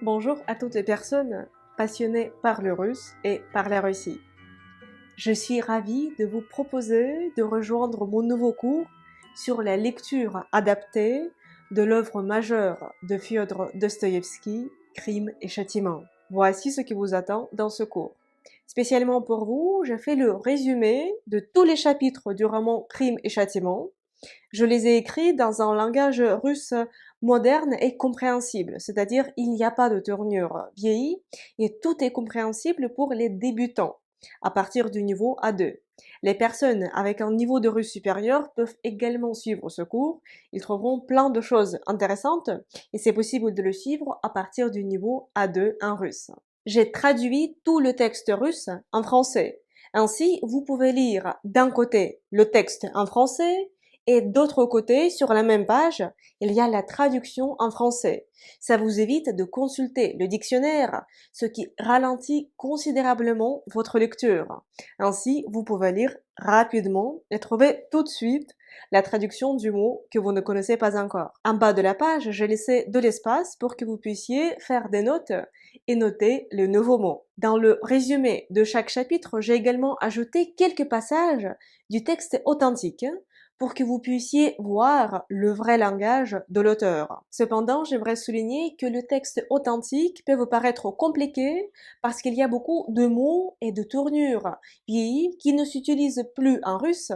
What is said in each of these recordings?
Bonjour à toutes les personnes passionnées par le russe et par la Russie. Je suis ravie de vous proposer de rejoindre mon nouveau cours sur la lecture adaptée de l'œuvre majeure de Fyodor Dostoïevski, Crime et Châtiment. Voici ce qui vous attend dans ce cours. Spécialement pour vous, j'ai fait le résumé de tous les chapitres du roman Crime et Châtiment. Je les ai écrits dans un langage russe moderne et compréhensible, c'est-à-dire il n'y a pas de tournure vieillie et tout est compréhensible pour les débutants à partir du niveau A2. Les personnes avec un niveau de russe supérieur peuvent également suivre ce cours. Ils trouveront plein de choses intéressantes et c'est possible de le suivre à partir du niveau A2 en russe. J'ai traduit tout le texte russe en français. Ainsi, vous pouvez lire d'un côté le texte en français et d'autre côté, sur la même page, il y a la traduction en français. Ça vous évite de consulter le dictionnaire, ce qui ralentit considérablement votre lecture. Ainsi, vous pouvez lire rapidement et trouver tout de suite la traduction du mot que vous ne connaissez pas encore. En bas de la page, j'ai laissé de l'espace pour que vous puissiez faire des notes et noter les nouveaux mots. Dans le résumé de chaque chapitre, j'ai également ajouté quelques passages du texte authentique pour que vous puissiez voir le vrai langage de l'auteur. Cependant, j'aimerais souligner que le texte authentique peut vous paraître compliqué parce qu'il y a beaucoup de mots et de tournures vieillis qui ne s'utilisent plus en russe.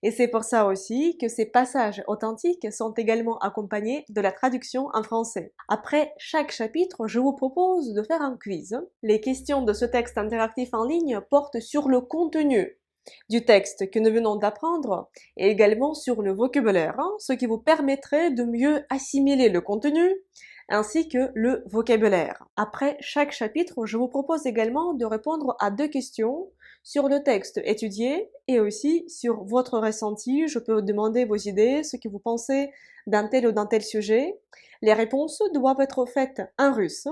Et c'est pour ça aussi que ces passages authentiques sont également accompagnés de la traduction en français. Après chaque chapitre, je vous propose de faire un quiz. Les questions de ce texte interactif en ligne portent sur le contenu du texte que nous venons d'apprendre et également sur le vocabulaire, ce qui vous permettrait de mieux assimiler le contenu ainsi que le vocabulaire. Après chaque chapitre, je vous propose également de répondre à 2 questions sur le texte étudié et aussi sur votre ressenti. Je peux vous demander vos idées, ce que vous pensez d'un tel ou d'un tel sujet. Les réponses doivent être faites en russe,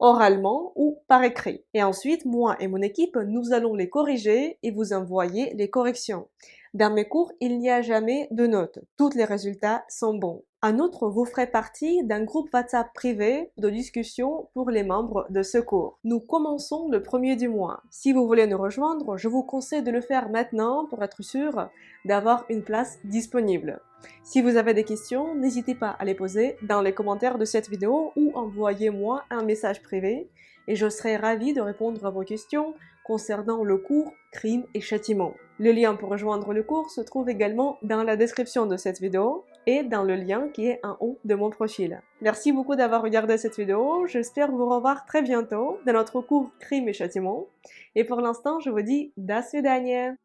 oralement ou par écrit. Et ensuite, moi et mon équipe, nous allons les corriger et vous envoyer les corrections. Dans mes cours, il n'y a jamais de notes. Tous les résultats sont bons. En outre, vous ferez partie d'un groupe WhatsApp privé de discussion pour les membres de ce cours. Nous commençons le 1er du mois. Si vous voulez nous rejoindre, je vous conseille de le faire maintenant pour être sûr d'avoir une place disponible. Si vous avez des questions, n'hésitez pas à les poser dans les commentaires de cette vidéo ou envoyez-moi un message privé et je serai ravie de répondre à vos questions concernant le cours Crime et Châtiment. Le lien pour rejoindre le cours se trouve également dans la description de cette vidéo et dans le lien qui est en haut de mon profil. Merci beaucoup d'avoir regardé cette vidéo, j'espère vous revoir très bientôt dans notre cours Crime et Châtiment. Et pour l'instant, je vous dis до свидания!